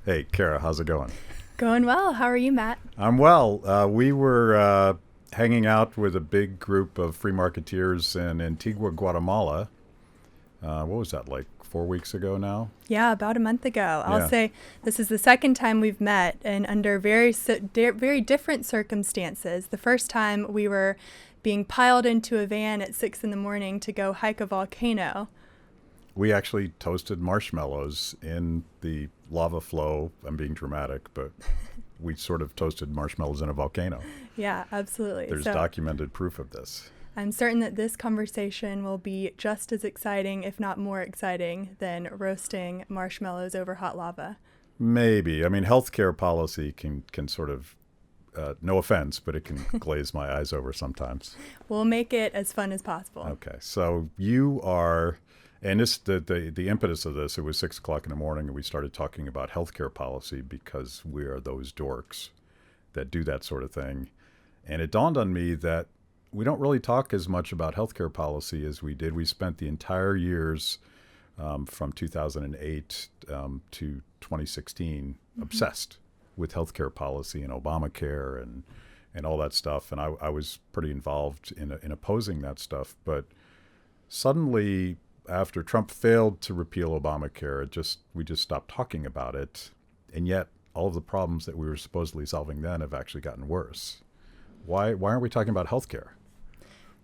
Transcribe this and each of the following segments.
Hey, Cara, how's it going? Going well. How are you, Matt? I'm well. We were hanging out with a big group of free marketeers in Antigua, Guatemala. What was that, like 4 weeks ago now? Yeah, about a month ago. I'll Yeah. say this is the second time we've met and under very different circumstances. The first time we were being piled into a van at 6 in the morning to go hike a volcano. We actually toasted marshmallows in the lava flow. I'm being dramatic, but we sort of toasted marshmallows in a volcano. Yeah, absolutely. There's So documented proof of this. I'm certain that this conversation will be just as exciting, if not more exciting, than roasting marshmallows over hot lava. Maybe. I mean, healthcare policy can sort of, no offense, but it can glaze my eyes over sometimes. We'll make it as fun as possible. Okay, so you are, and this the impetus of this. It was 6 o'clock in the morning, and we started talking about healthcare policy because we are those dorks that do that sort of thing. And it dawned on me that we don't really talk as much about healthcare policy as we did. We spent the entire years from 2008 to 2016 obsessed with healthcare policy and Obamacare and all that stuff. And I was pretty involved in opposing that stuff. But suddenly, after Trump failed to repeal Obamacare, we just stopped talking about it. And yet, all of the problems that we were supposedly solving then have actually gotten worse. Why aren't we talking about healthcare?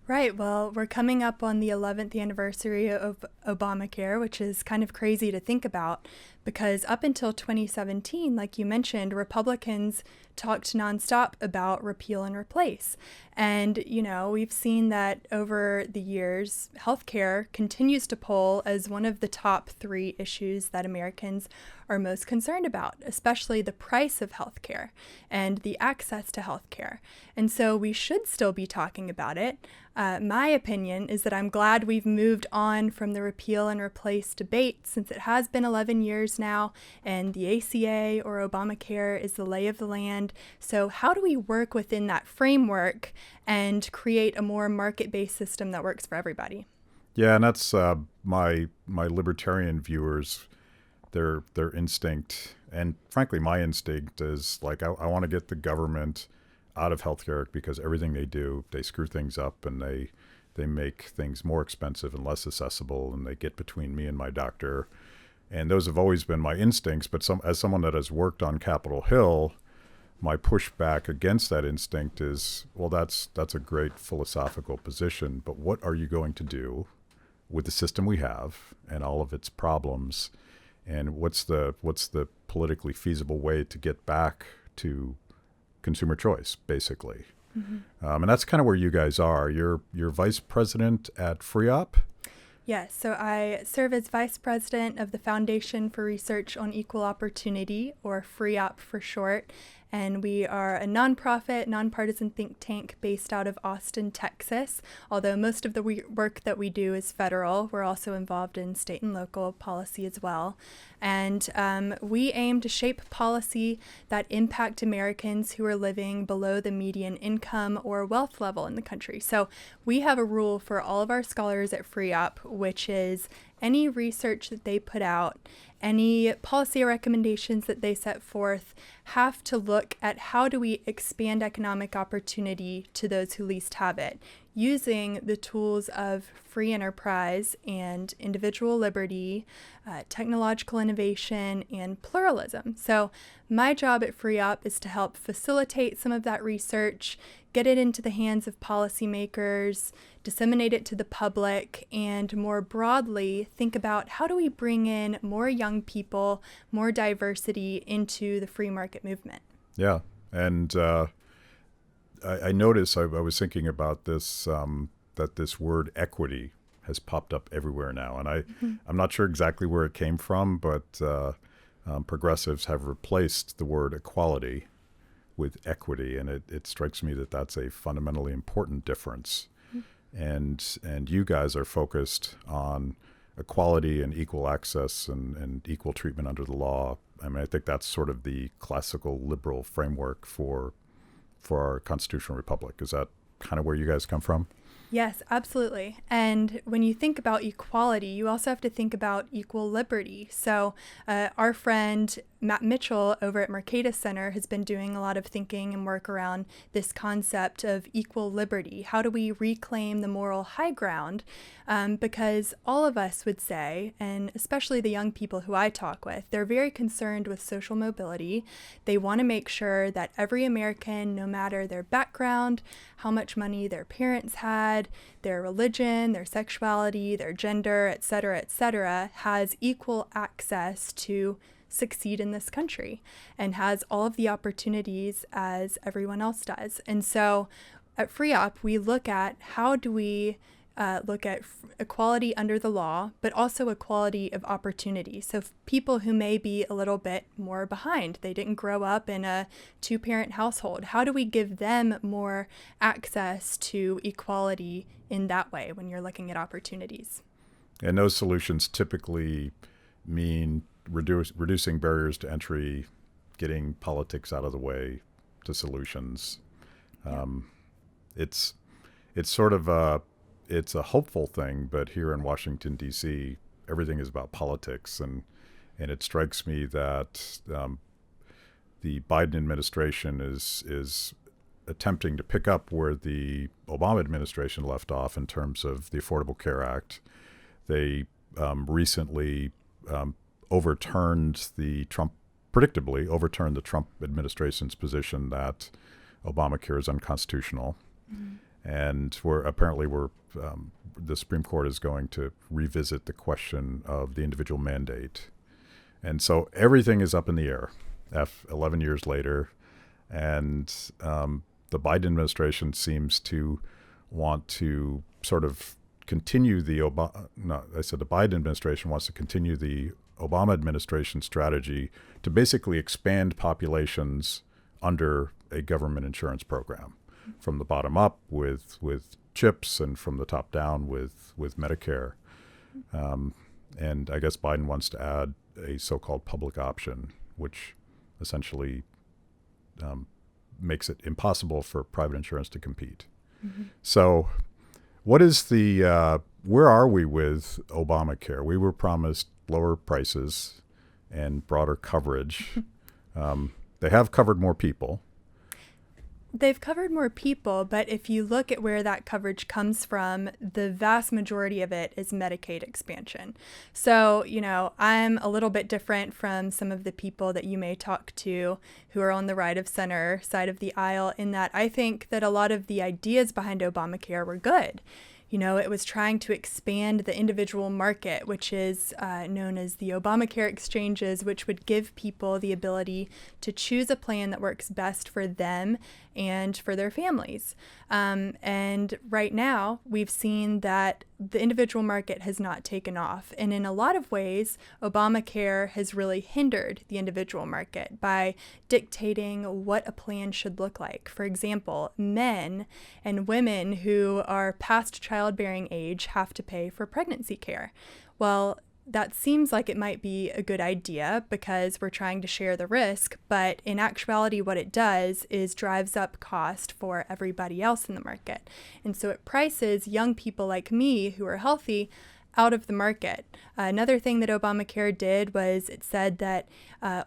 Right. Well, we're coming up on the 11th anniversary of Obamacare, which is kind of crazy to think about because up until 2017, like you mentioned, Republicans talked nonstop about repeal and replace. And, we've seen that over the years, healthcare continues to poll as one of the top three issues that Americans are most concerned about, especially the price of healthcare and the access to healthcare. And so we should still be talking about it. My opinion is that I'm glad we've moved on from the repeal and replace debate since it has been 11 years now, and the ACA or Obamacare is the lay of the land. So how do we work within that framework and create a more market-based system that works for everybody? Yeah, and that's my libertarian viewers. Their instinct, and frankly, my instinct is like I want to get the government out of healthcare because everything they do, they screw things up and they make things more expensive and less accessible, and they get between me and my doctor. And those have always been my instincts. But as someone that has worked on Capitol Hill, my pushback against that instinct is, well, that's a great philosophical position, but what are you going to do with the system we have and all of its problems? And what's the politically feasible way to get back to consumer choice, basically? And that's kind of where you guys are. You're vice president at FREOPP. Yes, so I serve as Vice President of the Foundation for Research on Equal Opportunity, or FREOPP for short, and we are a nonprofit, nonpartisan think tank based out of Austin, Texas. Although most of the work that we do is federal, we're also involved in state and local policy as well. And we aim to shape policy that impact Americans who are living below the median income or wealth level in the country. So we have a rule for all of our scholars at FREOPP, which is any research that they put out, any policy recommendations that they set forth have to look at how do we expand economic opportunity to those who least have it, using the tools of free enterprise and individual liberty, technological innovation, and pluralism. So my job at FREOPP is to help facilitate some of that research, get it into the hands of policymakers, disseminate it to the public, and more broadly, think about how do we bring in more young people, more diversity into the free market movement. Yeah, and I noticed, I was thinking about this, that this word equity has popped up everywhere now. And I'm not sure exactly where it came from, but progressives have replaced the word equality with equity. And it strikes me that that's a fundamentally important difference. And you guys are focused on equality and equal access and equal treatment under the law. I mean, I think that's sort of the classical liberal framework for our constitutional republic. Is that kind of where you guys come from? Yes, absolutely. And when you think about equality, you also have to think about equal liberty. So our friend Matt Mitchell over at Mercatus Center has been doing a lot of thinking and work around this concept of equal liberty. How do we reclaim the moral high ground? Because all of us would say, and especially the young people who I talk with, they're very concerned with social mobility. They want to make sure that every American, no matter their background, how much money their parents had, their religion, their sexuality, their gender, et cetera, has equal access to succeed in this country and has all of the opportunities as everyone else does. And so at FREOPP, we look at how do we look at equality under the law, but also equality of opportunity. So people who may be a little bit more behind, they didn't grow up in a two-parent household, how do we give them more access to equality in that way when you're looking at opportunities? And those solutions typically mean reducing barriers to entry, getting politics out of the way to solutions. It's sort of it's a hopeful thing, but here in Washington, D.C., everything is about politics. And it strikes me that the Biden administration is attempting to pick up where the Obama administration left off in terms of the Affordable Care Act. They predictably overturned the Trump administration's position that Obamacare is unconstitutional. Mm-hmm. And the Supreme Court is going to revisit the question of the individual mandate. And so everything is up in the air 11 years later. And the Biden administration seems to want to sort of continue the Biden administration wants to continue the Obama administration strategy to basically expand populations under a government insurance program, from the bottom up with CHIPS and from the top down with Medicare. And I guess Biden wants to add a so-called public option, which essentially makes it impossible for private insurance to compete. Mm-hmm. So where are we with Obamacare? We were promised lower prices and broader coverage. They have covered more people. They've covered more people, but if you look at where that coverage comes from, the vast majority of it is Medicaid expansion. So, I'm a little bit different from some of the people that you may talk to who are on the right of center side of the aisle, in that I think that a lot of the ideas behind Obamacare were good. It was trying to expand the individual market, which is known as the Obamacare exchanges, which would give people the ability to choose a plan that works best for them and for their families. And right now, we've seen that the individual market has not taken off. And in a lot of ways, Obamacare has really hindered the individual market by dictating what a plan should look like. For example, men and women who are past childbearing age have to pay for pregnancy care. Well, that seems like it might be a good idea because we're trying to share the risk, but in actuality, what it does is drives up cost for everybody else in the market. And so it prices young people like me who are healthy out of the market. Another thing that Obamacare did was it said that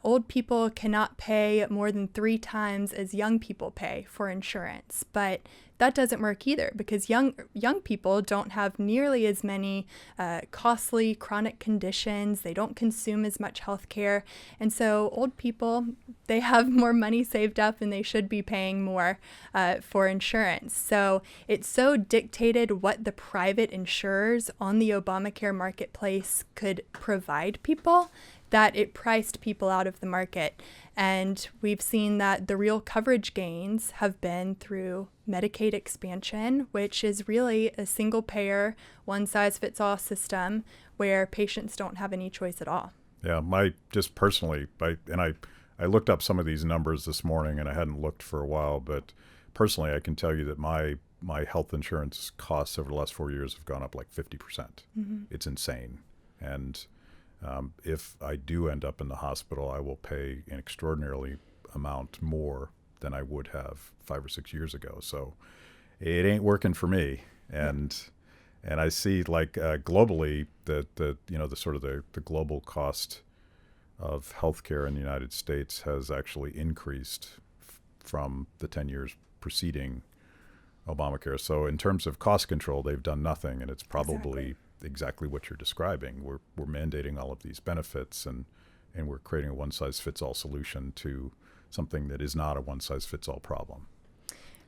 old people cannot pay more than 3 times as young people pay for insurance. But that doesn't work either, because young people don't have nearly as many costly chronic conditions. They don't consume as much health care. And so old people, they have more money saved up and they should be paying more for insurance. So it so dictated what the private insurers on the Obamacare marketplace could provide people that it priced people out of the market. And we've seen that the real coverage gains have been through Medicaid expansion, which is really a single payer, one-size-fits-all system where patients don't have any choice at all. Yeah, I looked up some of these numbers this morning, and I hadn't looked for a while, but personally, I can tell you that my health insurance costs over the last 4 years have gone up like 50%. Mm-hmm. It's insane. And if I do end up in the hospital, I will pay an extraordinarily amount more than I would have 5 or 6 years ago. So it ain't working for me. And I see globally that the global cost of healthcare in the United States has actually increased from the 10 years preceding Obamacare. So in terms of cost control, they've done nothing, and it's probably exactly what you're describing. We're mandating all of these benefits, and we're creating a one-size-fits-all solution to something that is not a one-size-fits-all problem.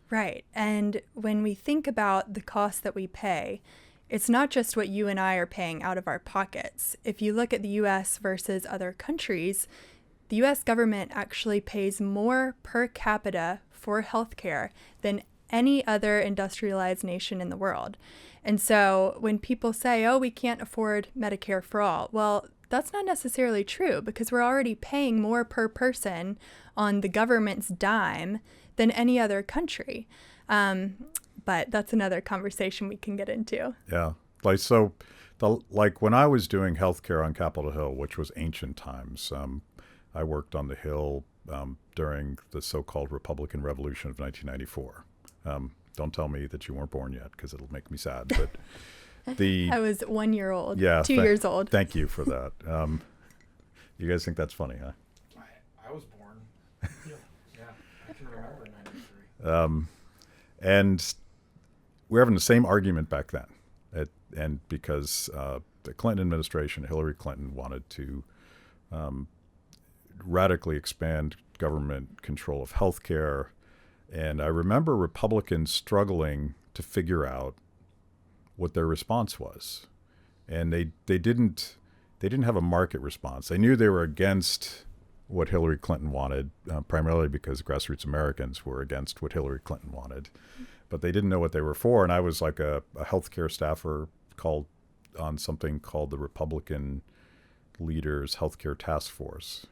Right. And when we think about the cost that we pay, it's not just what you and I are paying out of our pockets. If you look at the U.S. versus other countries, the U.S. government actually pays more per capita for healthcare than any other industrialized nation in the world. And so when people say, oh, we can't afford Medicare for all, well, that's not necessarily true, because we're already paying more per person on the government's dime than any other country. But that's another conversation we can get into. Yeah. Like when I was doing healthcare on Capitol Hill, which was ancient times, I worked on the Hill during the so-called Republican Revolution of 1994. Don't tell me that you weren't born yet, because it'll make me sad. But I was 1 year old, yeah, 2 years old. Thank you for that. You guys think that's funny, huh? I was born. Yeah, I can remember 93. And we're having the same argument back then. And because the Clinton administration, Hillary Clinton, wanted to radically expand government control of healthcare. And I remember Republicans struggling to figure out what their response was. And they didn't have a market response. They knew they were against what Hillary Clinton wanted, primarily because grassroots Americans were against what Hillary Clinton wanted. But they didn't know what they were for. And I was like a healthcare staffer called on something called the Republican Leaders Healthcare Task Force.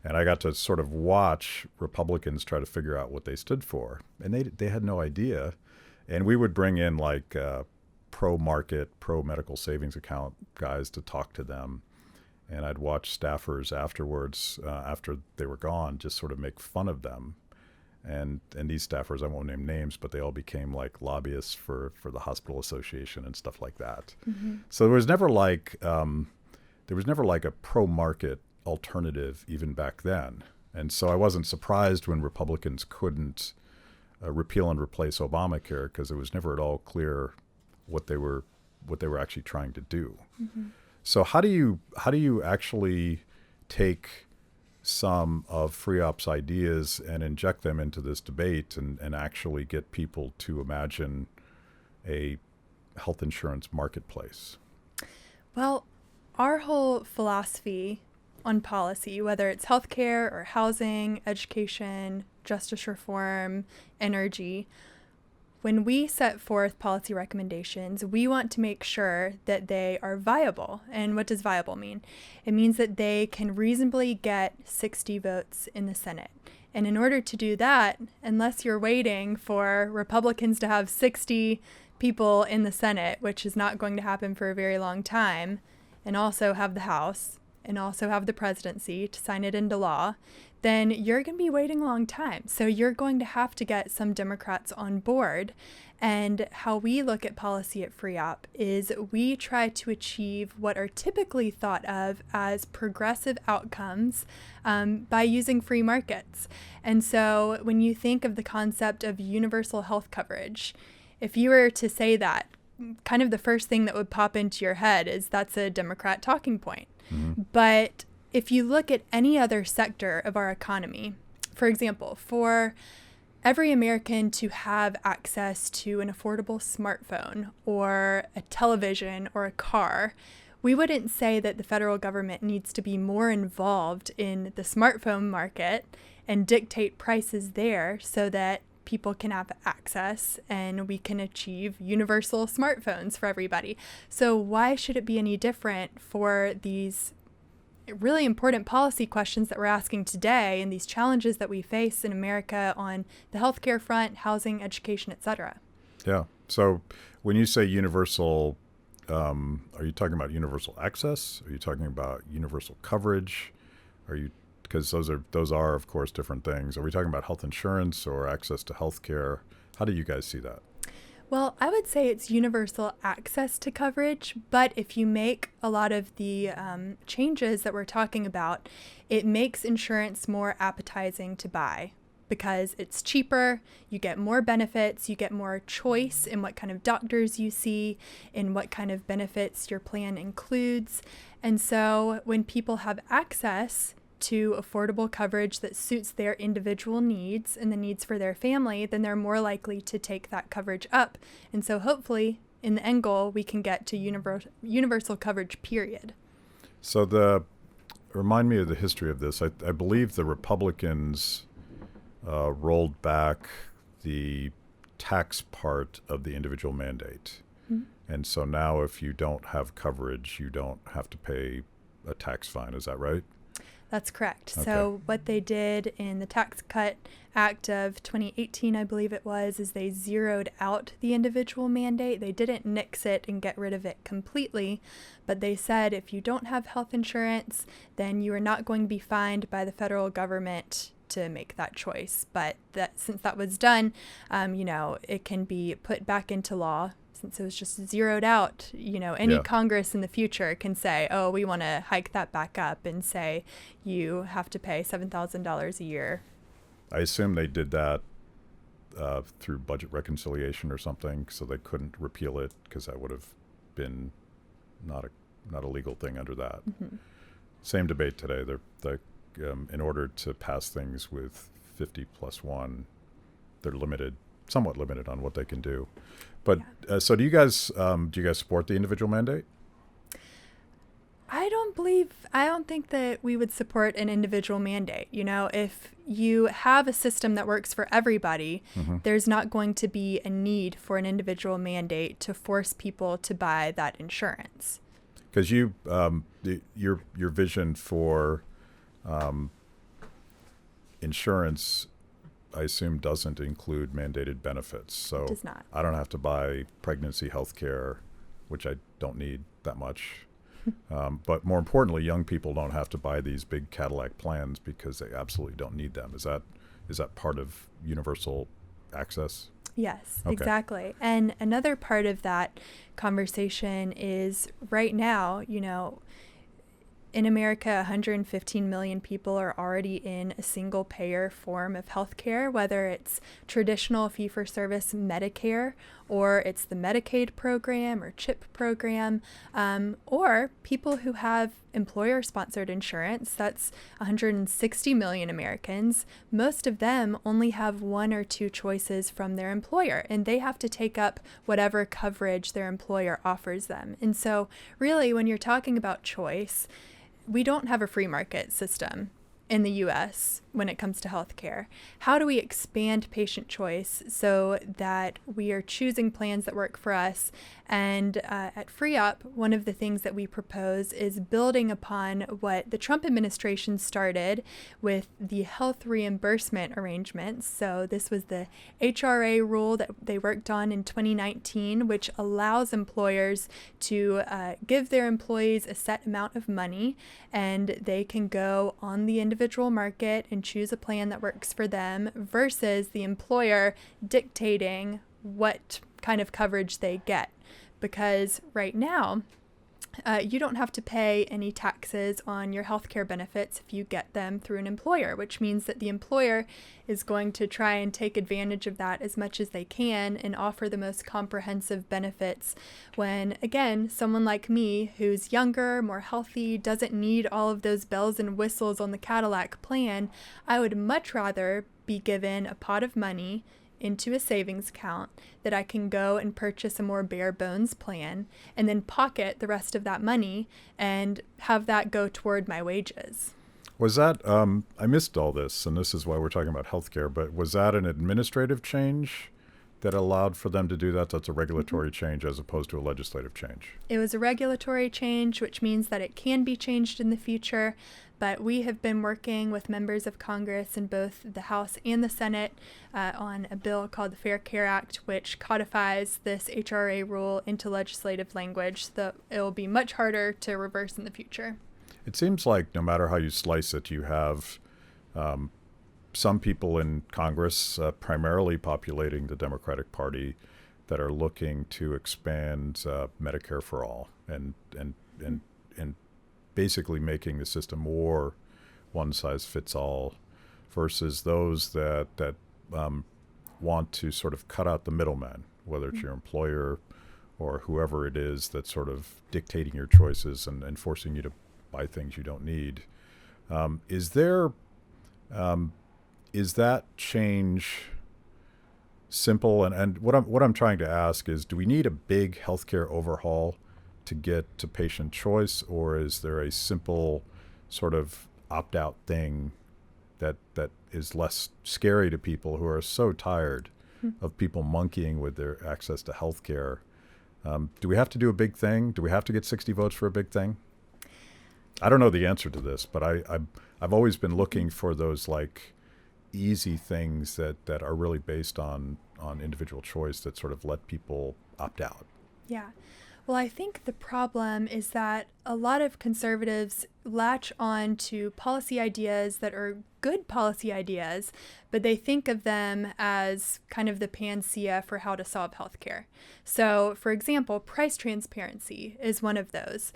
And I got to sort of watch Republicans try to figure out what they stood for. And they had no idea. And we would bring in like pro-market, pro-medical savings account guys to talk to them. And I'd watch staffers afterwards, after they were gone, just sort of make fun of them. And these staffers, I won't name names, but they all became like lobbyists for the hospital association and stuff like that. Mm-hmm. So there was never like a pro-market alternative even back then. And so I wasn't surprised when Republicans couldn't repeal and replace Obamacare, because it was never at all clear what they were actually trying to do. Mm-hmm. So how do you actually take some of FREOPP's ideas and inject them into this debate and actually get people to imagine a health insurance marketplace? Well, our whole philosophy on policy, whether it's healthcare or housing, education, justice reform, energy, when we set forth policy recommendations, we want to make sure that they are viable. And what does viable mean? It means that they can reasonably get 60 votes in the Senate. And in order to do that, unless you're waiting for Republicans to have 60 people in the Senate, which is not going to happen for a very long time, and also have the House, and also have the presidency to sign it into law, then you're going to be waiting a long time. So you're going to have to get some Democrats on board. And how we look at policy at FREOPP is we try to achieve what are typically thought of as progressive outcomes by using free markets. And so when you think of the concept of universal health coverage, if you were to say that, kind of the first thing that would pop into your head is that's a Democrat talking point. Mm-hmm. But if you look at any other sector of our economy, for example, for every American to have access to an affordable smartphone or a television or a car, we wouldn't say that the federal government needs to be more involved in the smartphone market and dictate prices there so that people can have access and we can achieve universal smartphones for everybody. So why should it be any different for these really important policy questions that we're asking today and these challenges that we face in America on the healthcare front, housing, education, etc.? Yeah. So when you say universal, are you talking about universal access? Are you talking about universal coverage? Because those are of course different things. Are we talking about health insurance or access to health care? How do you guys see that? Well, I would say it's universal access to coverage, but if you make a lot of the changes that we're talking about, it makes insurance more appetizing to buy because it's cheaper, you get more benefits, you get more choice in what kind of doctors you see, in what kind of benefits your plan includes. And so when people have access to affordable coverage that suits their individual needs and the needs for their family, then they're more likely to take that coverage up. And so hopefully, in the end goal, we can get to universal coverage, period. So remind me of the history of this. I believe the Republicans rolled back the tax part of the individual mandate. Mm-hmm. And so now if you don't have coverage, you don't have to pay a tax fine. Is that right? That's correct. Okay. So what they did in the Tax Cut Act of 2018, I believe it was, is they zeroed out the individual mandate. They didn't nix it and get rid of it completely, but they said if you don't have health insurance, then you are not going to be fined by the federal government to make that choice. But since that was done, it can be put back into law. Since it was just zeroed out, any Congress in the future can say, oh, we want to hike that back up and say you have to pay $7,000 a year. I assume they did that through budget reconciliation or something, so they couldn't repeal it because that would have been not a legal thing under that. Mm-hmm. Same debate today. They're in order to pass things with 50+1, they're somewhat limited on what they can do. But so do you guys support the individual mandate? I don't think that we would support an individual mandate. If you have a system that works for everybody, mm-hmm. there's not going to be a need for an individual mandate to force people to buy that insurance. Because your vision for insurance, I assume, doesn't include mandated benefits. So it does not. I don't have to buy pregnancy health care, which I don't need that much. But more importantly, young people don't have to buy these big Cadillac plans because they absolutely don't need them. Is that part of universal access? Yes, okay. Exactly. And another part of that conversation is right now, in America, 115 million people are already in a single-payer form of healthcare, whether it's traditional fee-for-service Medicare, or it's the Medicaid program or CHIP program, or people who have employer-sponsored insurance. That's 160 million Americans. Most of them only have one or two choices from their employer, and they have to take up whatever coverage their employer offers them. And so really, when you're talking about choice, we don't have a free market system in the U.S. when it comes to healthcare. How do we expand patient choice so that we are choosing plans that work for us? And at FREOPP, one of the things that we propose is building upon what the Trump administration started with the health reimbursement arrangements. So this was the HRA rule that they worked on in 2019, which allows employers to give their employees a set amount of money, and they can go on the individual market and choose a plan that works for them versus the employer dictating what kind of coverage they get. Because right now, you don't have to pay any taxes on your healthcare benefits if you get them through an employer, which means that the employer is going to try and take advantage of that as much as they can and offer the most comprehensive benefits when, again, someone like me who's younger, more healthy, doesn't need all of those bells and whistles on the Cadillac plan, I would much rather be given a pot of money into a savings account that I can go and purchase a more bare bones plan and then pocket the rest of that money and have that go toward my wages. Was that, I missed all this, and this is why we're talking about healthcare, but was that an administrative change that allowed for them to do that? That's a regulatory change as opposed to a legislative change. It was a regulatory change, which means that it can be changed in the future, but we have been working with members of Congress in both the House and the Senate on a bill called the Fair Care Act, which codifies this HRA rule into legislative language, so it will be much harder to reverse in the future. It seems like no matter how you slice it, you have some people in Congress, primarily populating the Democratic Party, that are looking to expand Medicare for all and basically making the system more one size fits all, versus those that want to sort of cut out the middleman, whether it's your employer or whoever it is that's sort of dictating your choices and forcing you to buy things you don't need. Is that change simple? And what I'm trying to ask is, do we need a big healthcare overhaul to get to patient choice, or is there a simple sort of opt-out thing that is less scary to people who are so tired of people monkeying with their access to healthcare? Do we have to do a big thing? Do we have to get 60 votes for a big thing? I don't know the answer to this, but I've always been looking for those like easy things that are really based on individual choice that sort of let people opt out. Yeah. Well, I think the problem is that a lot of conservatives latch on to policy ideas that are good policy ideas, but they think of them as kind of the panacea for how to solve healthcare. So, for example, price transparency is one of those.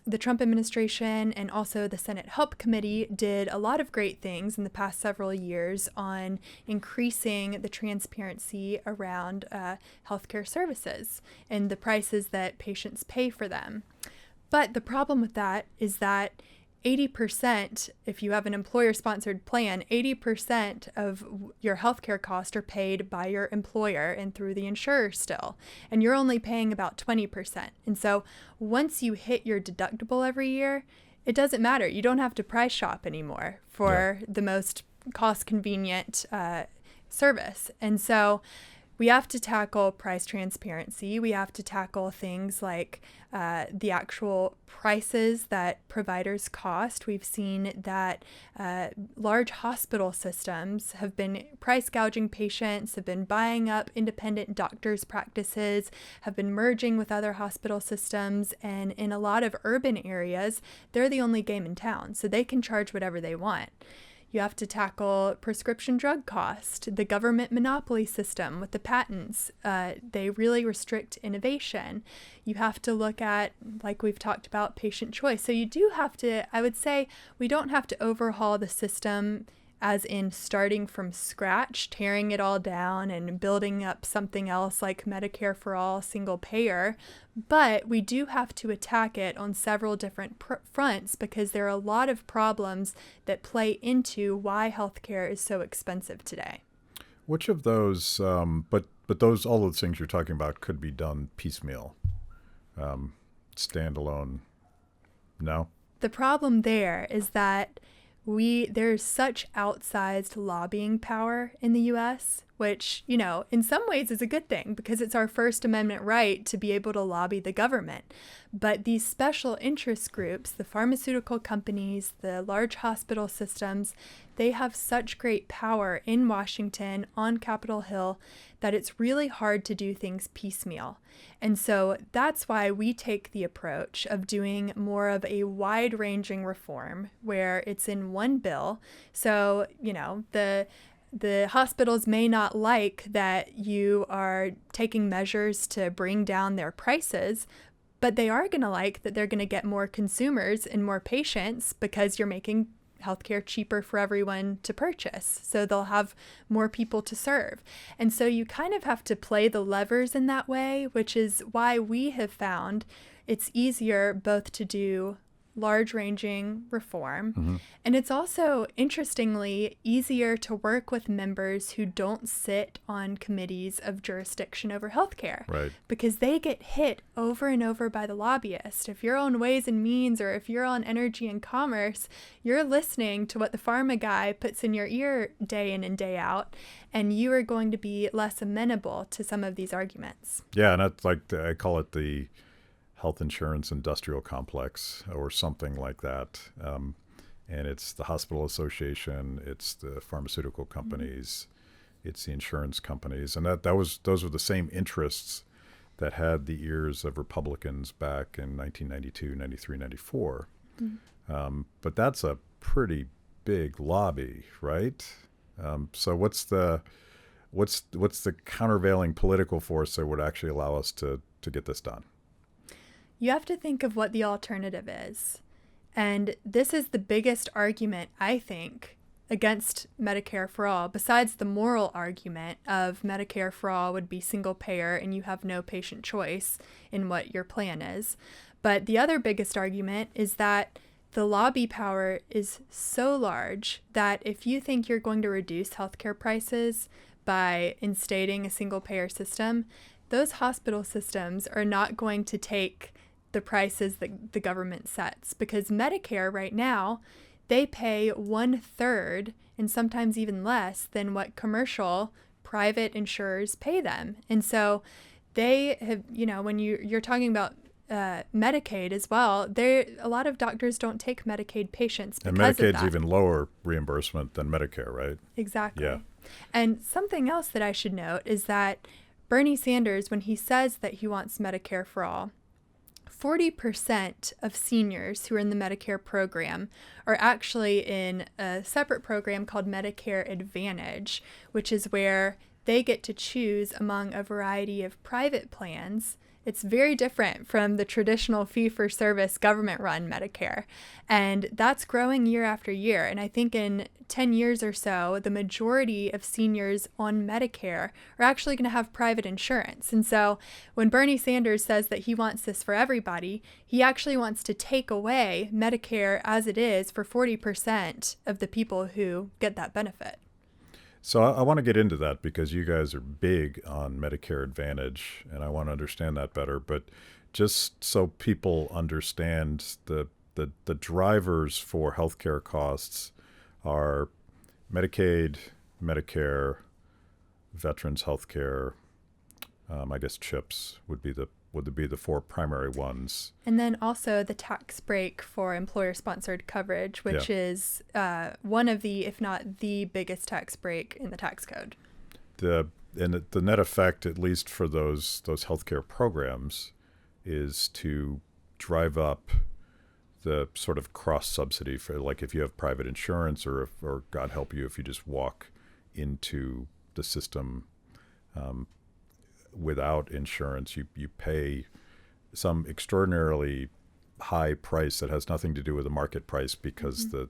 The Trump administration and also the Senate Help Committee did a lot of great things in the past several years on increasing the transparency around healthcare services and the prices that patients pay for them. But the problem with that is that 80%, if you have an employer-sponsored plan, 80% of your healthcare costs are paid by your employer and through the insurer still, and you're only paying about 20%. And so once you hit your deductible every year, it doesn't matter. You don't have to price shop anymore for the most cost-convenient service. And so we have to tackle price transparency. We have to tackle things like the actual prices that providers cost. We've seen that large hospital systems have been price gouging patients, have been buying up independent doctors' practices, have been merging with other hospital systems, and in a lot of urban areas, they're the only game in town, so they can charge whatever they want. You have to tackle prescription drug cost, the government monopoly system with the patents. They really restrict innovation. You have to look at, like we've talked about, patient choice. So you do have to, I would say, we don't have to overhaul the system as in starting from scratch, tearing it all down and building up something else like Medicare for all, single payer. But we do have to attack it on several different fronts because there are a lot of problems that play into why healthcare is so expensive today. Which of those, but those, all those things you're talking about could be done piecemeal, standalone? No? The problem there is that there's such outsized lobbying power in the U.S., which, you know, in some ways is a good thing because it's our First Amendment right to be able to lobby the government. But these special interest groups, the pharmaceutical companies, the large hospital systems, they have such great power in Washington, on Capitol Hill, that it's really hard to do things piecemeal. And so that's why we take the approach of doing more of a wide-ranging reform where it's in one bill. So, you know, the hospitals may not like that you are taking measures to bring down their prices, but they are going to like that they're going to get more consumers and more patients because you're making healthcare cheaper for everyone to purchase. So they'll have more people to serve. And so you kind of have to play the levers in that way, which is why we have found it's easier both to do large-ranging reform, and it's also, interestingly, easier to work with members who don't sit on committees of jurisdiction over healthcare, right? Because they get hit over and over by the lobbyist. If you're on Ways and Means or if you're on Energy and Commerce, you're listening to what the pharma guy puts in your ear day in and day out, and you are going to be less amenable to some of these arguments. Yeah, and that's like, I call it the health insurance industrial complex or something like that. And it's the hospital association, it's the pharmaceutical companies, it's the insurance companies. And those were the same interests that had the ears of Republicans back in 1992, 93, 94. But that's a pretty big lobby, right? So what's the what's the countervailing political force that would actually allow us to get this done? You have to think of what the alternative is. And this is the biggest argument, I think, against Medicare for all, besides the moral argument of Medicare for all would be single payer and you have no patient choice in what your plan is. But the other biggest argument is that the lobby power is so large that if you think you're going to reduce healthcare prices by instating a single payer system, those hospital systems are not going to take the prices that the government sets, because Medicare right now, they pay 1/3 and sometimes even less than what commercial private insurers pay them. And so they have, when you're talking about Medicaid as well, a lot of doctors don't take Medicaid patients because and Medicaid's of that. even lower reimbursement than Medicare, right? Exactly. Yeah. And something else that I should note is that Bernie Sanders, when he says that he wants Medicare for all, 40% of seniors who are in the Medicare program are actually in a separate program called Medicare Advantage, which is where they get to choose among a variety of private plans. It's very different from the traditional fee-for-service government-run Medicare. And that's growing year after year. And I think in 10 years or so, the majority of seniors on Medicare are actually going to have private insurance. And so when Bernie Sanders says that he wants this for everybody, he actually wants to take away Medicare as it is for 40% of the people who get that benefit. So I want to get into that because you guys are big on Medicare Advantage, and I want to understand that better. But just so people understand, the drivers for healthcare costs are Medicaid, Medicare, veterans healthcare. I guess CHIPS would be the four primary ones. And then also the tax break for employer-sponsored coverage, which is one of the, if not the biggest tax break in the tax code. The net effect, at least for those healthcare programs, is to drive up the sort of cross subsidy for, like, if you have private insurance, or God help you if you just walk into the system without insurance, you pay some extraordinarily high price that has nothing to do with the market price, because the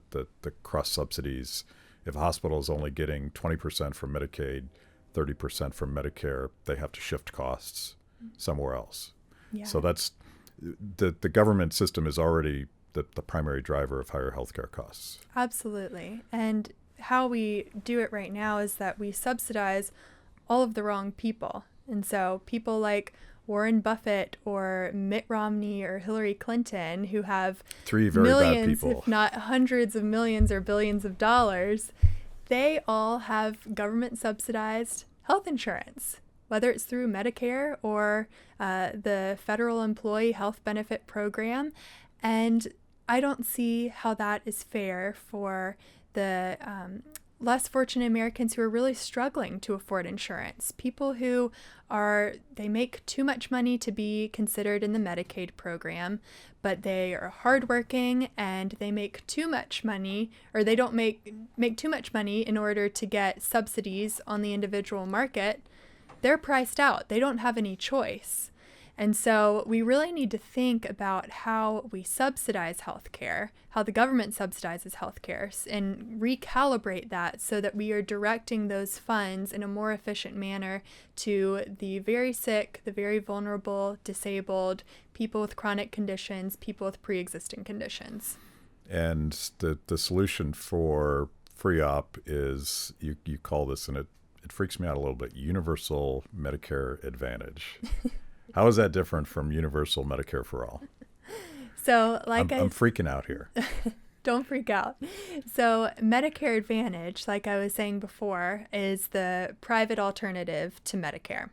cross subsidies, if a hospital is only getting 20% from Medicaid, 30% from Medicare, they have to shift costs somewhere else. Yeah. So that's the government system is already the primary driver of higher healthcare costs. Absolutely. And how we do it right now is that we subsidize all of the wrong people. And so people like Warren Buffett or Mitt Romney or Hillary Clinton, who have three very millions, bad people, if not hundreds of millions or billions of dollars, they all have government subsidized health insurance, whether it's through Medicare or the federal employee health benefit program. And I don't see how that is fair for the less fortunate Americans who are really struggling to afford insurance. People who they make too much money to be considered in the Medicaid program, but they are hardworking and they make too much money, or they don't make too much money in order to get subsidies on the individual market. They're priced out. They don't have any choice. And so we really need to think about how we subsidize healthcare, how the government subsidizes healthcare, and recalibrate that so that we are directing those funds in a more efficient manner to the very sick, the very vulnerable, disabled, people with chronic conditions, people with pre-existing conditions. And the solution for FREOPP is, you call this, and it freaks me out a little bit, Universal Medicare Advantage. How is that different from Universal Medicare for All? So, I'm freaking out here. Don't freak out. So, Medicare Advantage, like I was saying before, is the private alternative to Medicare.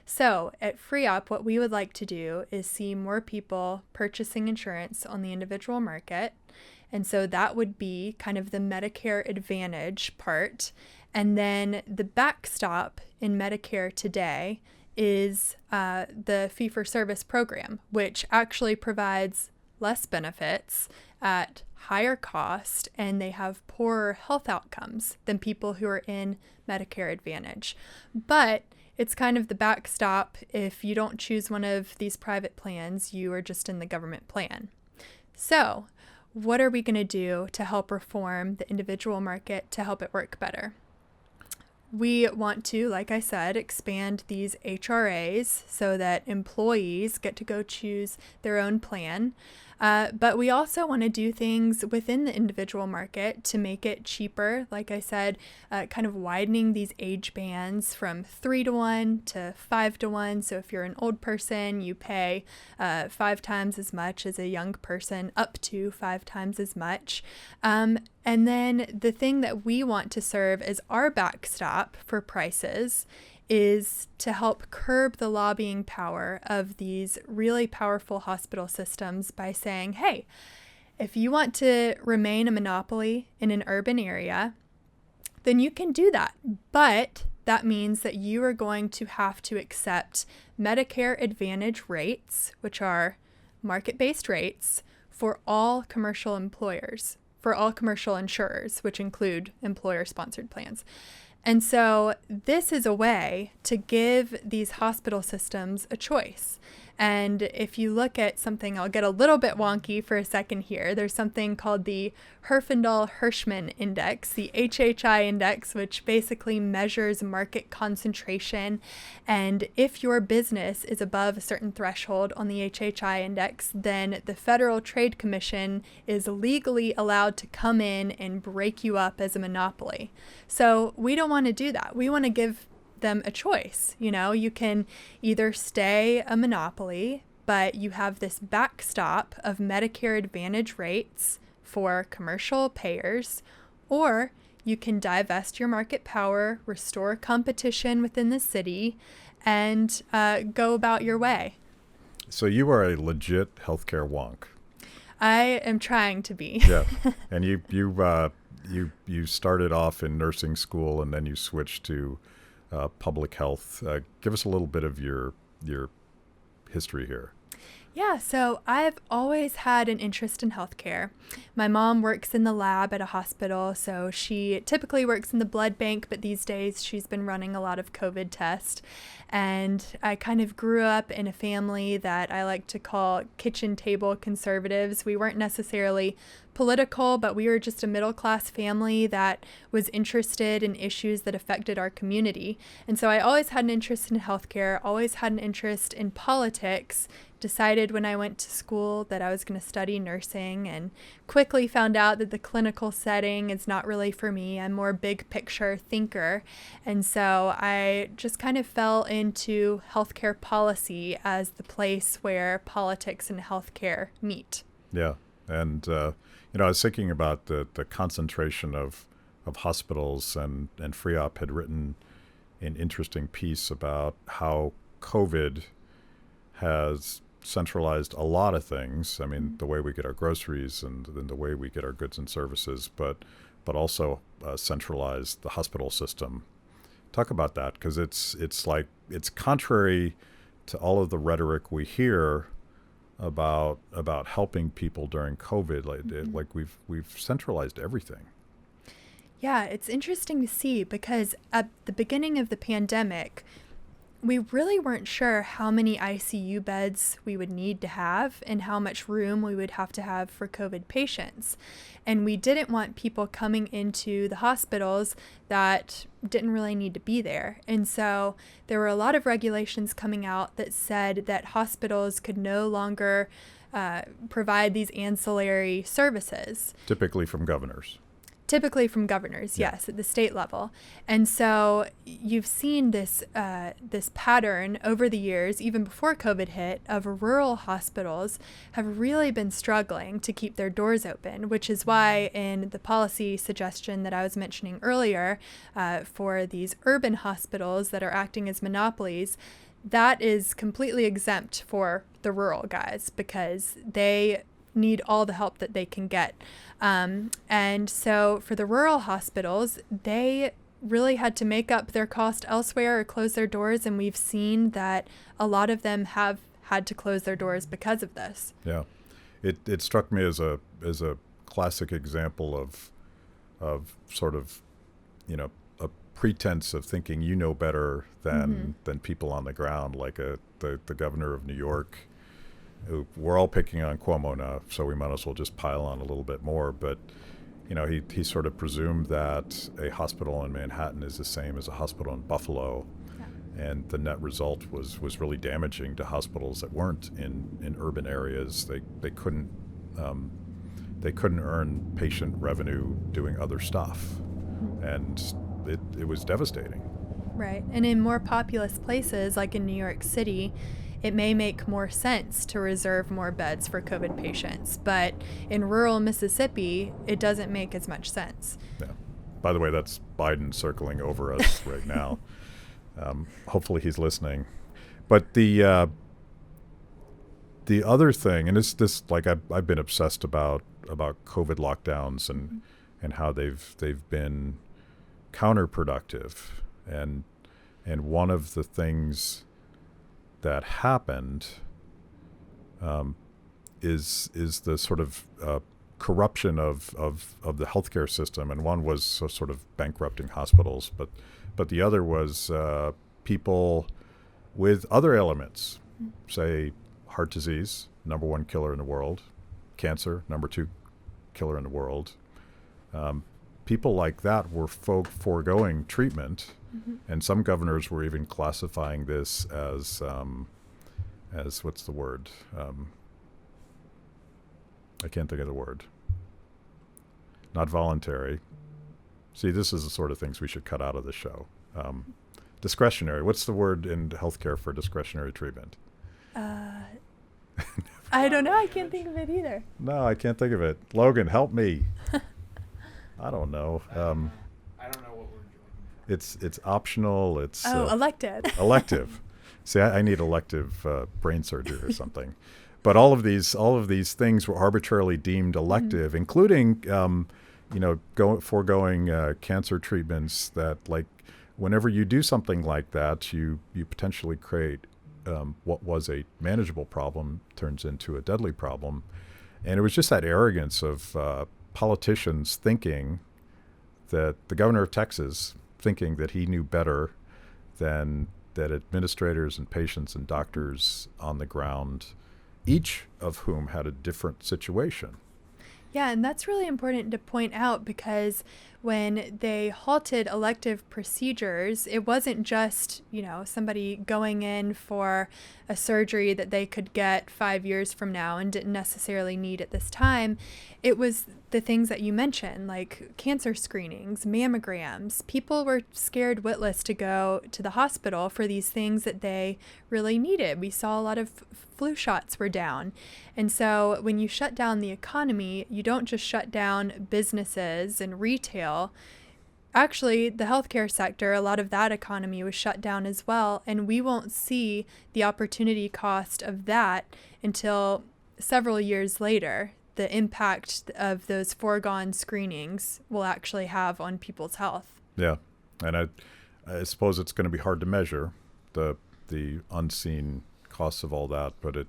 So, at FREOPP, what we would like to do is see more people purchasing insurance on the individual market. And so that would be kind of the Medicare Advantage part. And then the backstop in Medicare today is the fee-for-service program, which actually provides less benefits at higher cost and they have poorer health outcomes than people who are in Medicare Advantage. But it's kind of the backstop. If you don't choose one of these private plans, you are just in the government plan. So what are we going to do to help reform the individual market to help it work better? We want to, like I said, expand these HRAs so that employees get to go choose their own plan. But we also want to do things within the individual market to make it cheaper. Like I said, kind of widening these age bands from 3-to-1 to 5-to-1. So if you're an old person, you pay 5 times as much as a young person, up to 5 times as much. And then the thing that we want to serve as our backstop for prices is to help curb the lobbying power of these really powerful hospital systems by saying, hey, if you want to remain a monopoly in an urban area, then you can do that. But that means that you are going to have to accept Medicare Advantage rates, which are market-based rates, for all commercial employers, for all commercial insurers, which include employer-sponsored plans. And so this is a way to give these hospital systems a choice. And if you look at something, I'll get a little bit wonky for a second here. There's something called the Herfindahl-Hirschman Index, the HHI index, which basically measures market concentration. And if your business is above a certain threshold on the HHI index, then the Federal Trade Commission is legally allowed to come in and break you up as a monopoly. So we don't want to do that. We want to give them a choice. You know, you can either stay a monopoly, but you have this backstop of Medicare Advantage rates for commercial payers, or you can divest your market power, restore competition within the city, and go about your way. So you are a legit healthcare wonk. I am trying to be. Yeah, and you started off in nursing school and then you switched to public health. Give us a little bit of your history here. Yeah, so I've always had an interest in healthcare. My mom works in the lab at a hospital, so she typically works in the blood bank, but these days she's been running a lot of COVID tests. And I kind of grew up in a family that I like to call kitchen table conservatives. We weren't necessarily political, but we were just a middle-class family that was interested in issues that affected our community. And so I always had an interest in healthcare, always had an interest in politics, decided when I went to school that I was going to study nursing, and quickly found out that the clinical setting is not really for me. I'm more big picture thinker. And so I just kind of fell into healthcare policy as the place where politics and healthcare meet. Yeah. And, I was thinking about the concentration of hospitals, and FREOPP had written an interesting piece about how COVID has centralized a lot of things. I mean, the way we get our groceries and the way we get our goods and services, but also centralized the hospital system. Talk about that, because it's contrary to all of the rhetoric we hear about helping people during COVID. Like we've centralized everything. Yeah, it's interesting to see, because at the beginning of the pandemic, we really weren't sure how many ICU beds we would need to have and how much room we would have to have for COVID patients. And we didn't want people coming into the hospitals that didn't really need to be there. And so there were a lot of regulations coming out that said that hospitals could no longer provide these ancillary services. Typically from governors. Typically from governors, Yeah. yes, at the state level. And so you've seen this pattern over the years, even before COVID hit, of rural hospitals have really been struggling to keep their doors open, which is why in the policy suggestion that I was mentioning earlier for these urban hospitals that are acting as monopolies, that is completely exempt for the rural guys, because they need all the help that they can get. And so for the rural hospitals, they really had to make up their cost elsewhere or close their doors. And we've seen that a lot of them have had to close their doors because of this. Yeah. It struck me as a classic example of sort of, a pretense of thinking you know better than people on the ground, like the governor of New York, who we're all picking on Cuomo now, so we might as well just pile on a little bit more. But he sort of presumed that a hospital in Manhattan is the same as a hospital in Buffalo, and the net result was really damaging to hospitals that weren't in urban areas. They couldn't earn patient revenue doing other stuff, and it was devastating. Right. And in more populous places, like in New York City, it may make more sense to reserve more beds for COVID patients. But in rural Mississippi, it doesn't make as much sense. Yeah. By the way, that's Biden circling over us right now. Hopefully he's listening. But the other thing, and this like I've been obsessed about COVID lockdowns and how they've been counterproductive, and one of the things that happened is the sort of corruption of the healthcare system, and one was sort of bankrupting hospitals, but the other was people with other ailments, say heart disease, number 1 killer in the world, cancer, number 2 killer in the world. People like that were foregoing treatment, and some governors were even classifying this as what's the word? I can't think of the word. Not voluntary. See, this is the sort of things we should cut out of the show. Discretionary. What's the word in healthcare for discretionary treatment? I don't know. I can't think of it either. No, I can't think of it. Logan, help me. I don't know. I don't know what we're doing. It's optional. It's elective. Elective. See, I need elective brain surgery or something. But all of these things were arbitrarily deemed elective, including foregoing cancer treatments. That, like, whenever you do something like that, you potentially create what was a manageable problem turns into a deadly problem. And it was just that arrogance of politicians thinking that the governor of Texas thinking that he knew better than that administrators and patients and doctors on the ground, each of whom had a different situation. Yeah, and that's really important to point out, because when they halted elective procedures, it wasn't just, somebody going in for a surgery that they could get 5 years from now and didn't necessarily need at this time. It was the things that you mentioned, like cancer screenings, mammograms. People were scared witless to go to the hospital for these things that they really needed. We saw a lot of flu shots were down. And so when you shut down the economy, you don't just shut down businesses and retail. Actually, the healthcare sector, a lot of that economy was shut down as well. And we won't see the opportunity cost of that until several years later. The impact of those foregone screenings will actually have on people's health. Yeah. And I suppose it's going to be hard to measure the unseen costs of all that, but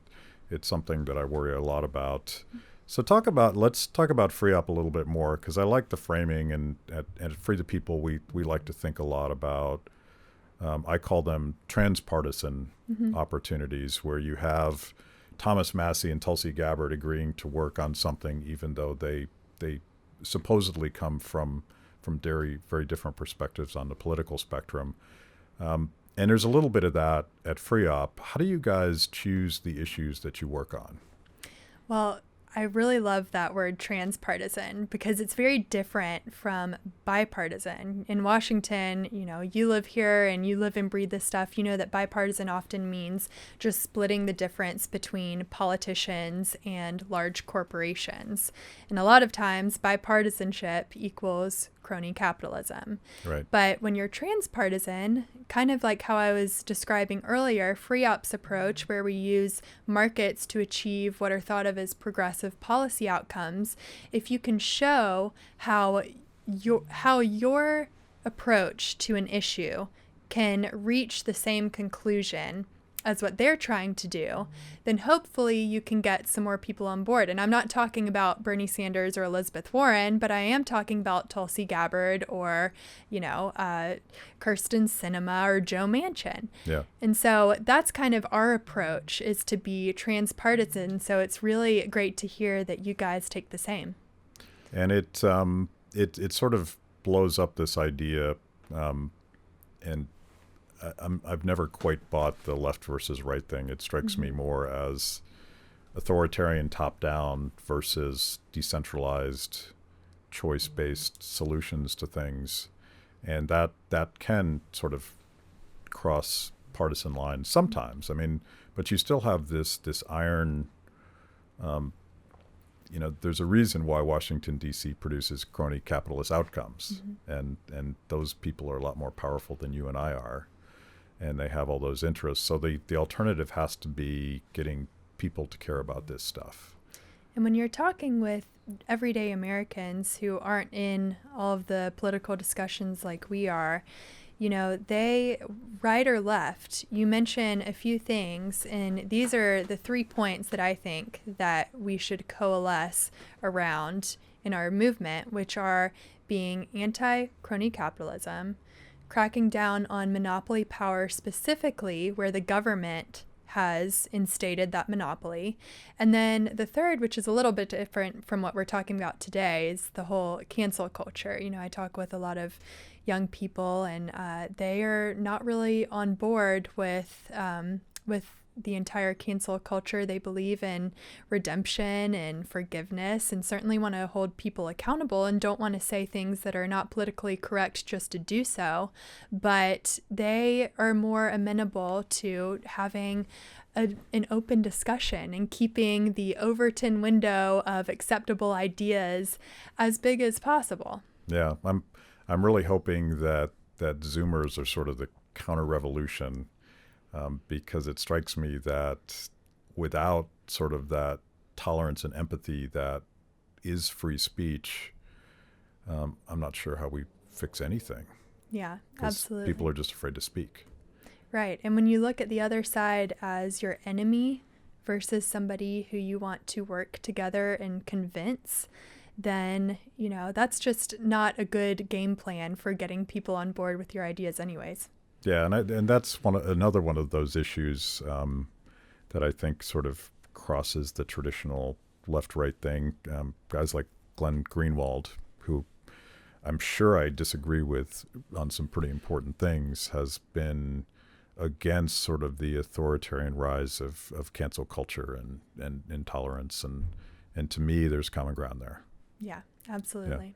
it's something that I worry a lot about. So let's talk about FREOPP a little bit more, because I like the framing, and at Free the People, we like to think a lot about, I call them trans-partisan opportunities, where you have Thomas Massie and Tulsi Gabbard agreeing to work on something, even though they supposedly come from very, very different perspectives on the political spectrum. And there's a little bit of that at FREOPP. How do you guys choose the issues that you work on? Well, I really love that word trans-partisan, because it's very different from bipartisan. In Washington, you live here and you live and breathe this stuff. You know that bipartisan often means just splitting the difference between politicians and large corporations. And a lot of times bipartisanship equals crony capitalism. Right. But when you're transpartisan, kind of like how I was describing earlier, FREOPP's approach, where we use markets to achieve what are thought of as progressive policy outcomes, if you can show how your approach to an issue can reach the same conclusion as what they're trying to do, then hopefully you can get some more people on board. And I'm not talking about Bernie Sanders or Elizabeth Warren, but I am talking about Tulsi Gabbard or, Kirsten Sinema or Joe Manchin. Yeah. And so that's kind of our approach, is to be transpartisan. So it's really great to hear that you guys take the same. And it sort of blows up this idea, and I've never quite bought the left versus right thing. It strikes me more as authoritarian top-down versus decentralized, choice-based solutions to things, and that can sort of cross partisan lines sometimes. I mean, but you still have this iron. There's a reason why Washington, D.C. produces crony capitalist outcomes, and those people are a lot more powerful than you and I are, and they have all those interests. So the alternative has to be getting people to care about this stuff. And when you're talking with everyday Americans who aren't in all of the political discussions like we are, they, right or left, you mention a few things, and these are the 3 points that I think that we should coalesce around in our movement, which are being anti-crony capitalism, cracking down on monopoly power specifically where the government has instated that monopoly. And then the third, which is a little bit different from what we're talking about today, is the whole cancel culture. I talk with a lot of young people, and they are not really on board with the entire cancel culture. They believe in redemption and forgiveness, and certainly want to hold people accountable and don't want to say things that are not politically correct just to do so. But they are more amenable to having an open discussion and keeping the Overton window of acceptable ideas as big as possible. Yeah, I'm really hoping that Zoomers are sort of the counter-revolution, because it strikes me that without sort of that tolerance and empathy that is free speech, I'm not sure how we fix anything. Yeah, absolutely. People are just afraid to speak. Right. And when you look at the other side as your enemy versus somebody who you want to work together and convince, then, that's just not a good game plan for getting people on board with your ideas anyways. Yeah, and that's another one of those issues that I think sort of crosses the traditional left-right thing. Guys like Glenn Greenwald, who I'm sure I disagree with on some pretty important things, has been against sort of the authoritarian rise of cancel culture and intolerance, and to me, there's common ground there. Yeah, absolutely. Yeah.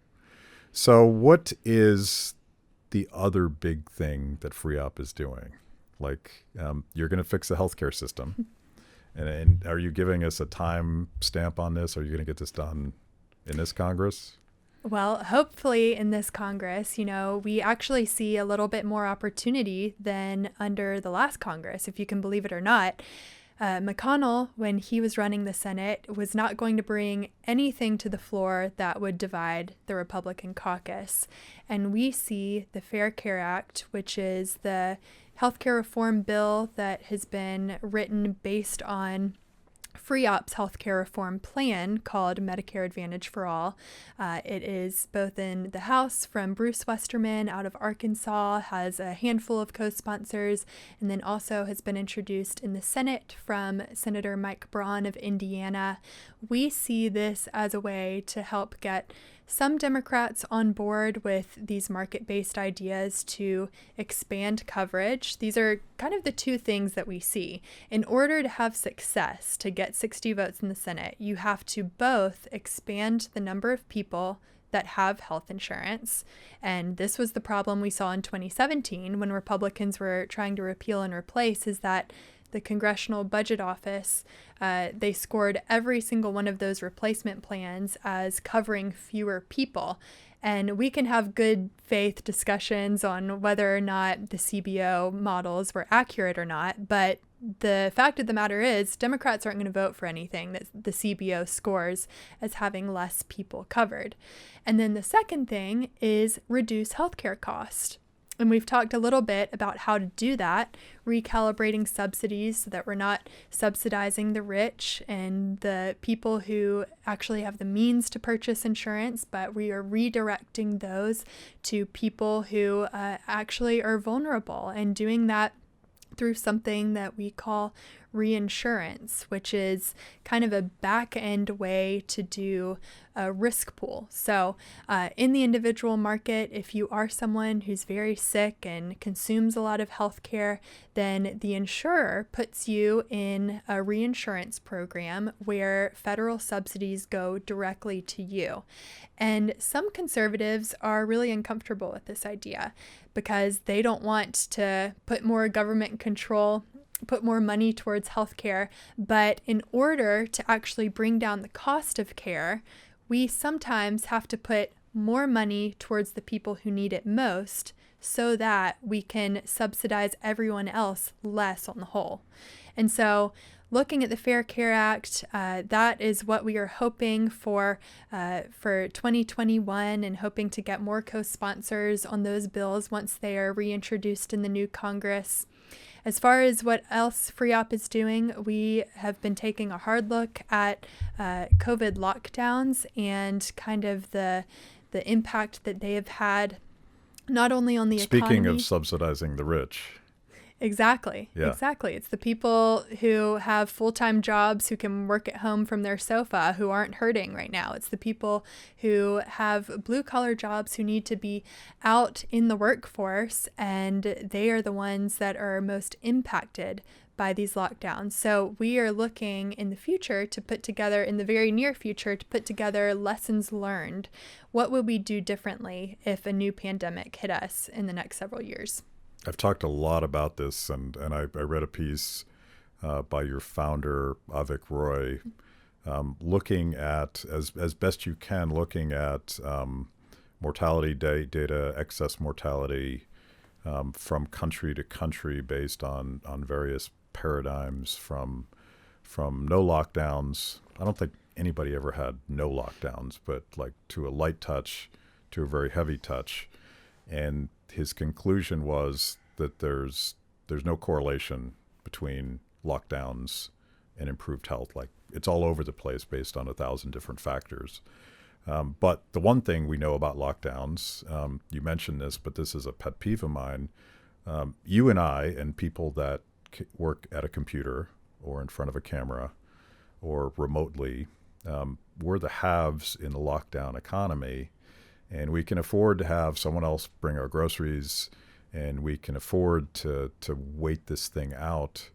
So what is the other big thing that FREOPP is doing? Like, you're going to fix the healthcare system. and are you giving us a time stamp on this? Are you going to get this done in this Congress? Well, hopefully in this Congress, we actually see a little bit more opportunity than under the last Congress, if you can believe it or not. McConnell, when he was running the Senate, was not going to bring anything to the floor that would divide the Republican caucus. And we see the Fair Care Act, which is the healthcare reform bill that has been written based on FREOPP's healthcare reform plan called Medicare Advantage for All. It is both in the House from Bruce Westerman out of Arkansas, has a handful of co-sponsors, and then also has been introduced in the Senate from Senator Mike Braun of Indiana. We see this as a way to help get some Democrats on board with these market-based ideas to expand coverage. These are kind of the two things that we see. In order to have success, to get 60 votes in the Senate, you have to both expand the number of people that have health insurance. And this was the problem we saw in 2017 when Republicans were trying to repeal and replace, is that the Congressional Budget Office, they scored every single one of those replacement plans as covering fewer people. And we can have good faith discussions on whether or not the CBO models were accurate or not, but the fact of the matter is Democrats aren't going to vote for anything that the CBO scores as having less people covered. And then the second thing is reduce healthcare cost. And we've talked a little bit about how to do that, recalibrating subsidies so that we're not subsidizing the rich and the people who actually have the means to purchase insurance, but we are redirecting those to people who actually are vulnerable, and doing that through something that we call reinsurance, which is kind of a back-end way to do a risk pool. So in the individual market, if you are someone who's very sick and consumes a lot of healthcare, then the insurer puts you in a reinsurance program where federal subsidies go directly to you. And some conservatives are really uncomfortable with this idea because they don't want to put more government control, put more money towards healthcare. But in order to actually bring down the cost of care, we sometimes have to put more money towards the people who need it most so that we can subsidize everyone else less on the whole. And so looking at the Fair Care Act, that is what we are hoping for 2021, and hoping to get more co-sponsors on those bills once they are reintroduced in the new Congress. As far as what else FREOPP is doing, we have been taking a hard look at COVID lockdowns and kind of the impact that they have had, not only on the economy. Speaking of subsidizing the rich. Exactly. Yeah. Exactly. It's the people who have full-time jobs who can work at home from their sofa who aren't hurting right now. It's the people who have blue-collar jobs who need to be out in the workforce, and they are the ones that are most impacted by these lockdowns. So we are looking in the future to put together, in the very near future, to put together lessons learned. What would we do differently if a new pandemic hit us in the next several years? I've talked a lot about this, and I read a piece by your founder, Avik Roy, looking at, as best you can, looking at mortality data, excess mortality from country to country based on various paradigms, from no lockdowns. I don't think anybody ever had no lockdowns, but like to a light touch to a very heavy touch. And his conclusion was that there's no correlation between lockdowns and improved health. Like, it's all over the place based on 1,000 different factors. But the one thing we know about lockdowns, you mentioned this, but this is a pet peeve of mine. You and I and people that work at a computer or in front of a camera or remotely, we're the haves in the lockdown economy. And we can afford to have someone else bring our groceries, and we can afford to wait this thing out.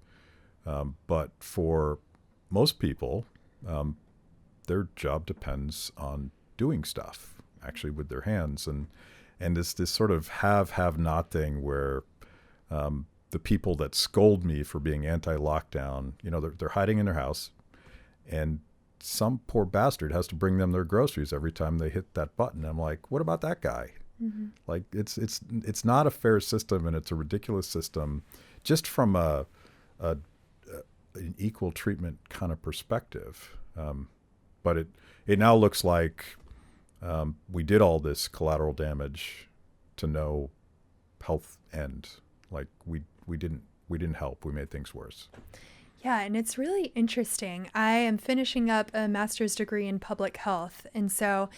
But for most people, their job depends on doing stuff, actually, with their hands. And this sort of have-not thing where the people that scold me for being anti-lockdown, they're hiding in their house, and some poor bastard has to bring them their groceries every time they hit that button. I'm like, what about that guy? Mm-hmm. Like, it's not a fair system, and it's a ridiculous system, just from an equal treatment kind of perspective. But it now looks like we did all this collateral damage to no health end. Like, we didn't help. We made things worse. Yeah, and it's really interesting. I am finishing up a master's degree in public health, and so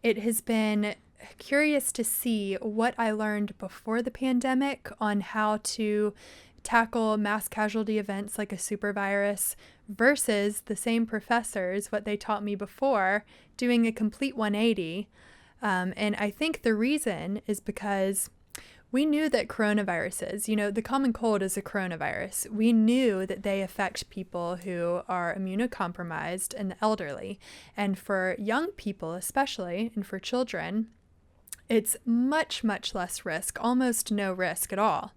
it has been curious to see what I learned before the pandemic on how to tackle mass casualty events like a supervirus versus the same professors, what they taught me before, doing a complete 180. And I think the reason is because we knew that coronaviruses, the common cold is a coronavirus. We knew that they affect people who are immunocompromised and the elderly. And for young people especially, and for children, it's much, much less risk, almost no risk at all.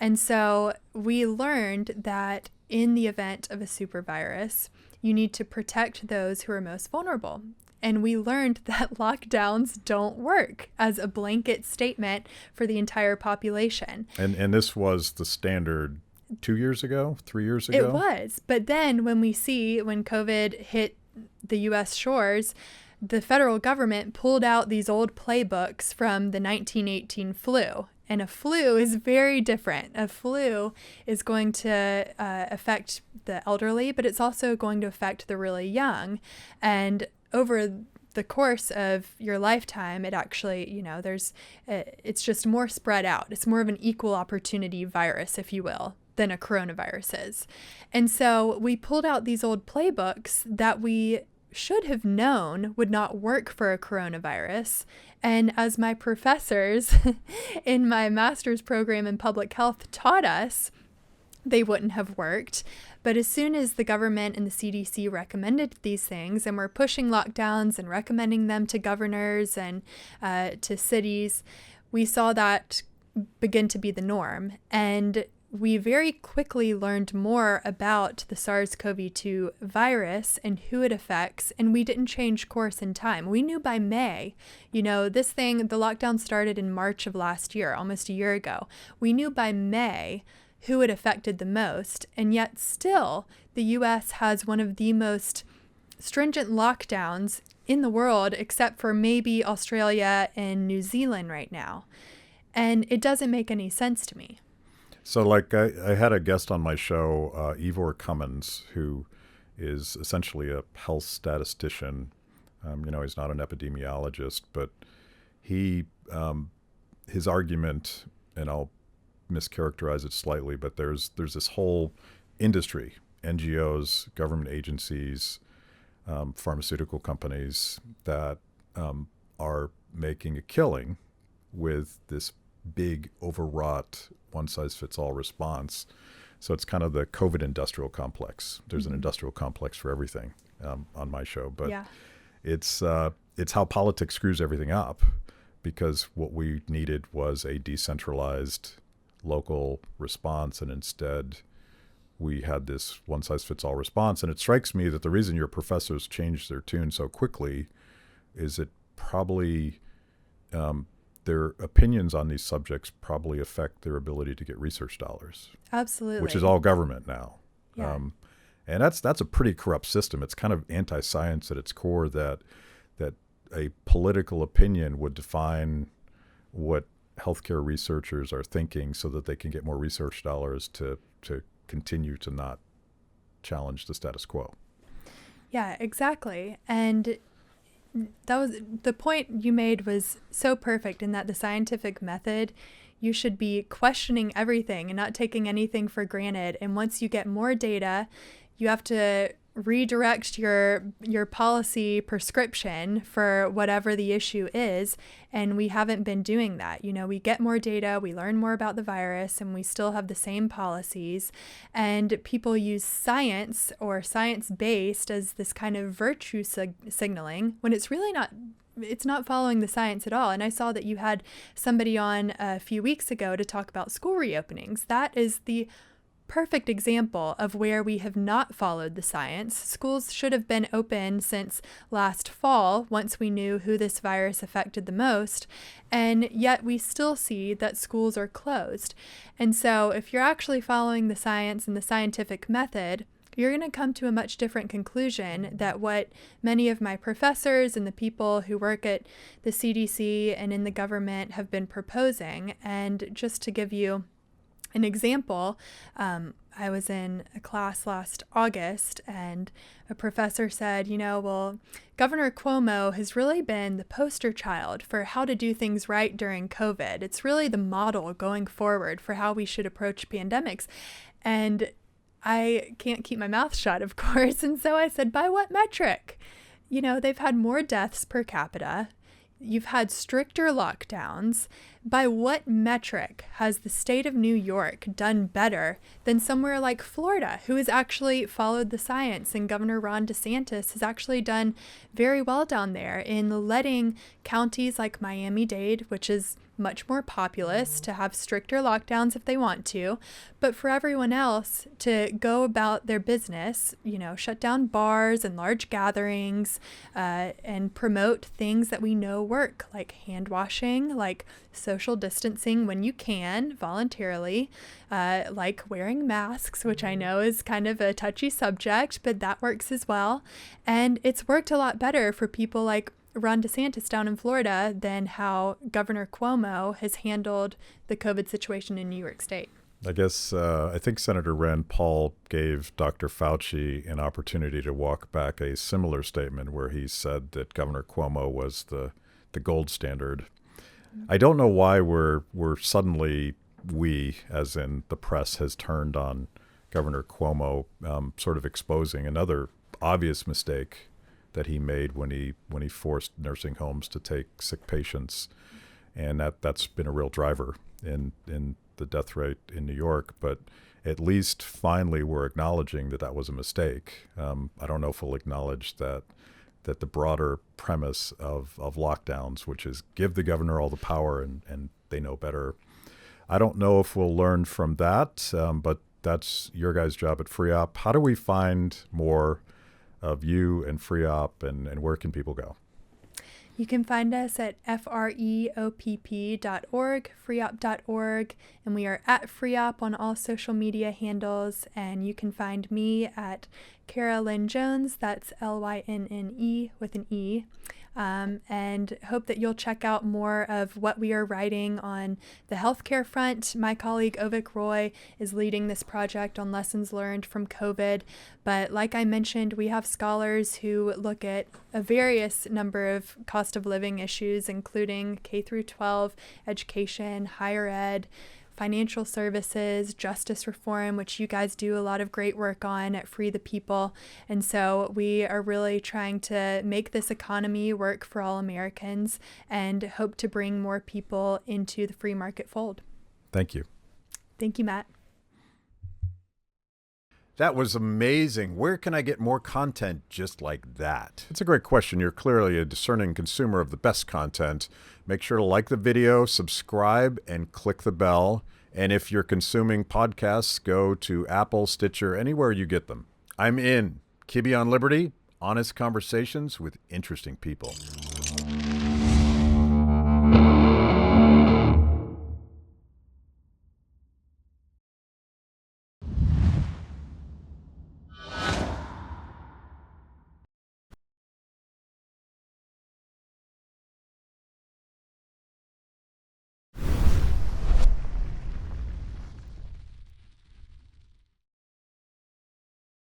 And so we learned that in the event of a supervirus, you need to protect those who are most vulnerable. And we learned that lockdowns don't work as a blanket statement for the entire population. And this was the standard 2 years ago, 3 years ago? It was. But then when COVID hit the U.S. shores, the federal government pulled out these old playbooks from the 1918 flu And a flu is very different. A flu is going to affect the elderly, but it's also going to affect the really young. And over the course of your lifetime, it actually, it's just more spread out. It's more of an equal opportunity virus, if you will, than a coronavirus is. And so we pulled out these old playbooks that we should have known would not work for a coronavirus. And as my professors in my master's program in public health taught us, they wouldn't have worked. But as soon as the government and the CDC recommended these things and were pushing lockdowns and recommending them to governors and to cities, we saw that begin to be the norm. And we very quickly learned more about the SARS-CoV-2 virus and who it affects, and we didn't change course in time. We knew by May, the lockdown started in March of last year, almost a year ago. We knew by May who it affected the most, and yet still the U.S. has one of the most stringent lockdowns in the world, except for maybe Australia and New Zealand right now. And it doesn't make any sense to me. So I had a guest on my show, Ivor Cummins, who is essentially a health statistician. He's not an epidemiologist, but his argument, and I'll mischaracterize it slightly, but there's this whole industry, NGOs, government agencies, pharmaceutical companies that are making a killing with this big overwrought one-size-fits-all response. So it's kind of the COVID industrial complex. There's an industrial complex for everything on my show, but it's how politics screws everything up, because what we needed was a decentralized local response, and instead we had this one-size-fits-all response. And it strikes me that the reason your professors changed their tune so quickly is it probably their opinions on these subjects probably affect their ability to get research dollars. Absolutely. Which is all government now. Yeah. And that's a pretty corrupt system. It's kind of anti-science at its core, that a political opinion would define what healthcare researchers are thinking so that they can get more research dollars to continue to not challenge the status quo. Yeah, exactly. And that was the point you made was so perfect, in that the scientific method, you should be questioning everything and not taking anything for granted. And once you get more data, you have to redirect your policy prescription for whatever the issue is. And we haven't been doing that. We get more data, we learn more about the virus, and we still have the same policies. And people use science or science-based as this kind of virtue signaling, when it's really not. It's not following the science at all. And I saw that you had somebody on a few weeks ago to talk about school reopenings. That is the perfect example of where we have not followed the science. Schools should have been open since last fall, once we knew who this virus affected the most, and yet we still see that schools are closed. And so if you're actually following the science and the scientific method, you're going to come to a much different conclusion that what many of my professors and the people who work at the CDC and in the government have been proposing. And just to give you an example, I was in a class last August, and a professor said, Governor Cuomo has really been the poster child for how to do things right during COVID. It's really the model going forward for how we should approach pandemics. And I can't keep my mouth shut, of course. And so I said, by what metric? They've had more deaths per capita. You've had stricter lockdowns. By what metric has the state of New York done better than somewhere like Florida, who has actually followed the science? And Governor Ron DeSantis has actually done very well down there in letting counties like Miami-Dade, which is much more populous, to have stricter lockdowns if they want to, but for everyone else to go about their business, shut down bars and large gatherings, and promote things that we know work, like hand washing, like social distancing when you can voluntarily, like wearing masks, which I know is kind of a touchy subject, but that works as well. And it's worked a lot better for people like Ron DeSantis down in Florida than how Governor Cuomo has handled the COVID situation in New York State. I guess I think Senator Rand Paul gave Dr. Fauci an opportunity to walk back a similar statement where he said that Governor Cuomo was the gold standard. I don't know why we're suddenly, we, as in the press, has turned on Governor Cuomo, sort of exposing another obvious mistake that he made when he forced nursing homes to take sick patients, and that's been a real driver in the death rate in New York. But at least finally we're acknowledging that was a mistake. I don't know if we'll acknowledge that the broader premise of lockdowns, which is give the governor all the power and they know better. I don't know if we'll learn from that, but that's your guys' job at FREOPP. How do we find more of you and FREOPP, and where can people go? You can find us at FREOPP.org, FREOPP.org, and we are at FREOPP on all social media handles. And you can find me at Cara Lynn Jones, that's Lynne with an E. And hope that you'll check out more of what we are writing on the healthcare front. My colleague Ovik Roy is leading this project on lessons learned from COVID. But like I mentioned, we have scholars who look at a various number of cost of living issues, including K through 12 education, higher ed, financial services, justice reform, which you guys do a lot of great work on at Free the People. And so we are really trying to make this economy work for all Americans and hope to bring more people into the free market fold. Thank you. Thank you, Matt. That was amazing. Where can I get more content just like that? It's a great question. You're clearly a discerning consumer of the best content. Make sure to like the video, subscribe, and click the bell. And if you're consuming podcasts, go to Apple, Stitcher, anywhere you get them. I'm in. Kibbe on Liberty, honest conversations with interesting people.